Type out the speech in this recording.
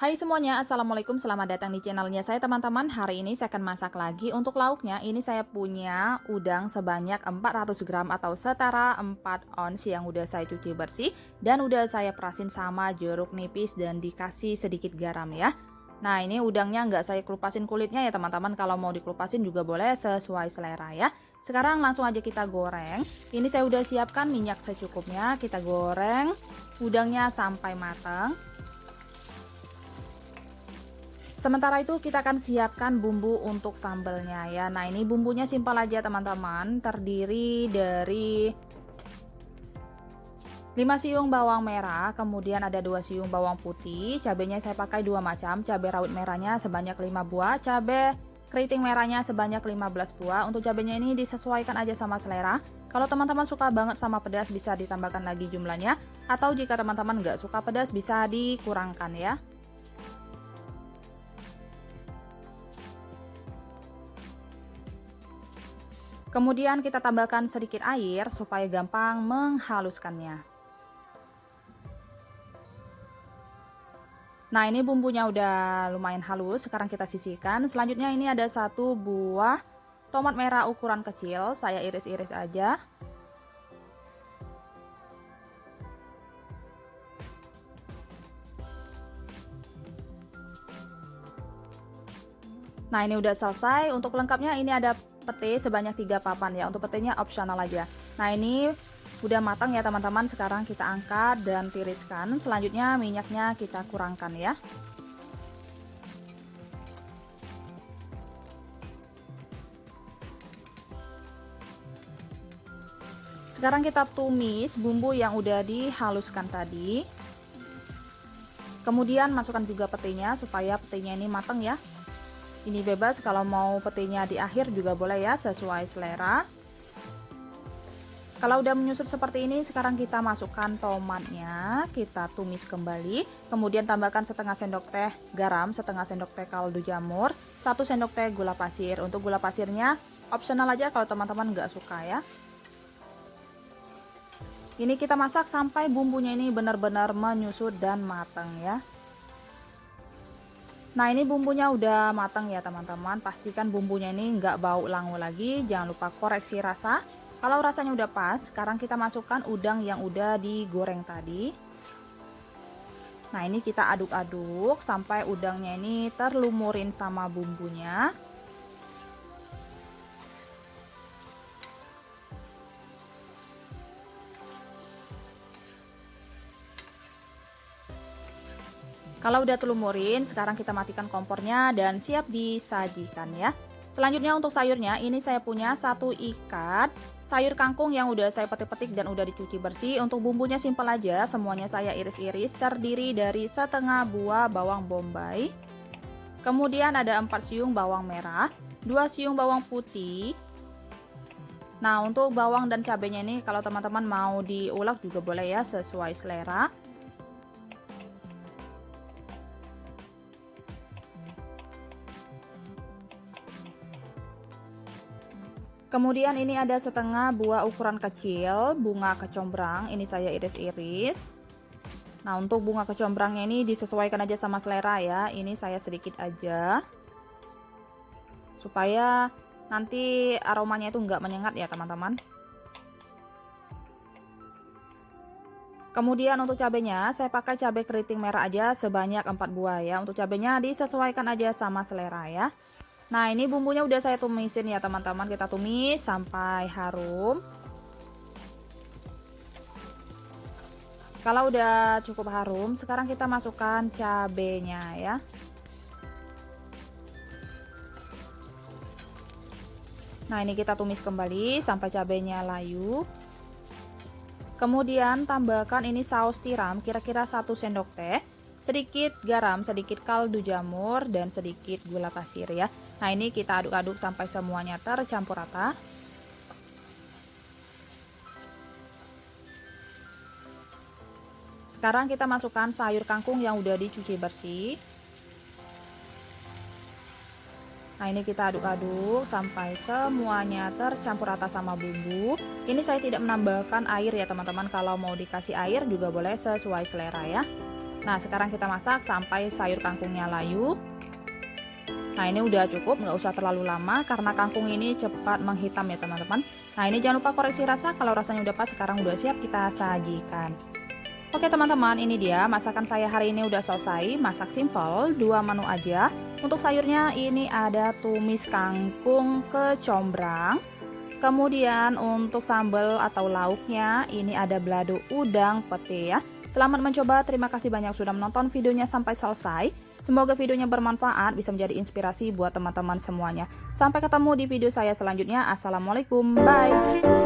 Hai semuanya, Assalamualaikum, selamat datang di channelnya saya teman-teman. Hari ini saya akan masak lagi. Untuk lauknya, ini saya punya udang sebanyak 400 gram atau setara 4 ons yang udah saya cuci bersih. Dan udah saya perasin sama jeruk nipis dan dikasih sedikit garam ya. Nah, ini udangnya nggak saya kelupasin kulitnya ya teman-teman. Kalau mau dikelupasin juga boleh, sesuai selera ya. Sekarang langsung aja kita goreng. Ini saya udah siapkan minyak secukupnya. Kita goreng udangnya sampai matang. Sementara itu kita akan siapkan bumbu untuk sambelnya ya. Nah, ini bumbunya simpel aja teman-teman. Terdiri dari 5 siung bawang merah, kemudian ada 2 siung bawang putih. Cabenya saya pakai 2 macam, cabai rawit merahnya sebanyak 5 buah, cabai keriting merahnya sebanyak 15 buah. Untuk cabenya ini disesuaikan aja sama selera. Kalau teman-teman suka banget sama pedas bisa ditambahkan lagi jumlahnya, atau jika teman-teman nggak suka pedas bisa dikurangkan ya. Kemudian kita tambahkan sedikit air supaya gampang menghaluskannya. Nah, ini bumbunya udah lumayan halus, sekarang kita sisihkan. Selanjutnya ini ada 1 buah tomat merah ukuran kecil, saya iris-iris aja. Nah, ini udah selesai. Untuk lengkapnya ini ada pete sebanyak 3 papan ya. Untuk petenya opsional aja. Nah, ini udah matang ya teman-teman. Sekarang kita angkat dan tiriskan. Selanjutnya minyaknya kita kurangkan ya. Sekarang kita tumis bumbu yang udah dihaluskan tadi. Kemudian masukkan juga petenya supaya petenya ini matang ya. Ini bebas, kalau mau petenya di akhir juga boleh ya, sesuai selera. Kalau udah menyusut seperti ini, sekarang kita masukkan tomatnya, kita tumis kembali. Kemudian tambahkan setengah sendok teh garam, setengah sendok teh kaldu jamur, 1 sendok teh gula pasir. Untuk gula pasirnya opsional aja kalau teman-teman nggak suka ya. Ini kita masak sampai bumbunya ini benar-benar menyusut dan matang ya. Nah, ini bumbunya udah matang ya teman-teman. Pastikan bumbunya ini nggak bau langu lagi. Jangan lupa koreksi rasa. Kalau rasanya udah pas, sekarang kita masukkan udang yang udah digoreng tadi. Nah, ini kita aduk-aduk sampai udangnya ini terlumurin sama bumbunya. Kalau udah telumurin, sekarang kita matikan kompornya dan siap disajikan ya. Selanjutnya untuk sayurnya, ini saya punya 1 ikat sayur kangkung yang udah saya petik-petik dan udah dicuci bersih. Untuk bumbunya simpel aja, semuanya saya iris-iris, terdiri dari setengah buah bawang bombay. Kemudian ada 4 siung bawang merah, 2 siung bawang putih. Nah, untuk bawang dan cabenya ini kalau teman-teman mau diulek juga boleh ya, sesuai selera. Kemudian ini ada setengah buah ukuran kecil bunga kecombrang, ini saya iris-iris. Nah, untuk bunga kecombrangnya ini disesuaikan aja sama selera ya. Ini saya sedikit aja. Supaya nanti aromanya itu nggak menyengat ya teman-teman. Kemudian untuk cabenya, saya pakai cabai keriting merah aja sebanyak 4 buah ya. Untuk cabenya disesuaikan aja sama selera ya. Nah, ini bumbunya udah saya tumisin ya teman-teman. Kita tumis sampai harum. Kalau udah cukup harum, sekarang kita masukkan cabenya ya. Nah, ini kita tumis kembali sampai cabenya layu. Kemudian tambahkan ini saus tiram kira-kira 1 sendok teh. Sedikit garam, sedikit kaldu jamur, dan sedikit gula pasir ya. Nah, ini kita aduk-aduk sampai semuanya tercampur rata. Sekarang kita masukkan sayur kangkung yang udah dicuci bersih. Nah, ini kita aduk-aduk sampai semuanya tercampur rata sama bumbu. Ini saya tidak menambahkan air ya teman-teman. Kalau mau dikasih air juga boleh sesuai selera ya. Nah, sekarang kita masak sampai sayur kangkungnya layu. Nah, ini udah cukup, nggak usah terlalu lama karena kangkung ini cepat menghitam ya teman-teman. Nah, ini jangan lupa koreksi rasa, kalau rasanya udah pas sekarang udah siap kita sajikan. Oke teman-teman, ini dia masakan saya hari ini udah selesai. Masak simple, 2 menu aja. Untuk sayurnya ini ada tumis kangkung kecombrang. Kemudian untuk sambal atau lauknya ini ada balado udang pete ya. Selamat mencoba, terima kasih banyak sudah menonton videonya sampai selesai. Semoga videonya bermanfaat, bisa menjadi inspirasi buat teman-teman semuanya. Sampai ketemu di video saya selanjutnya. Assalamualaikum, bye.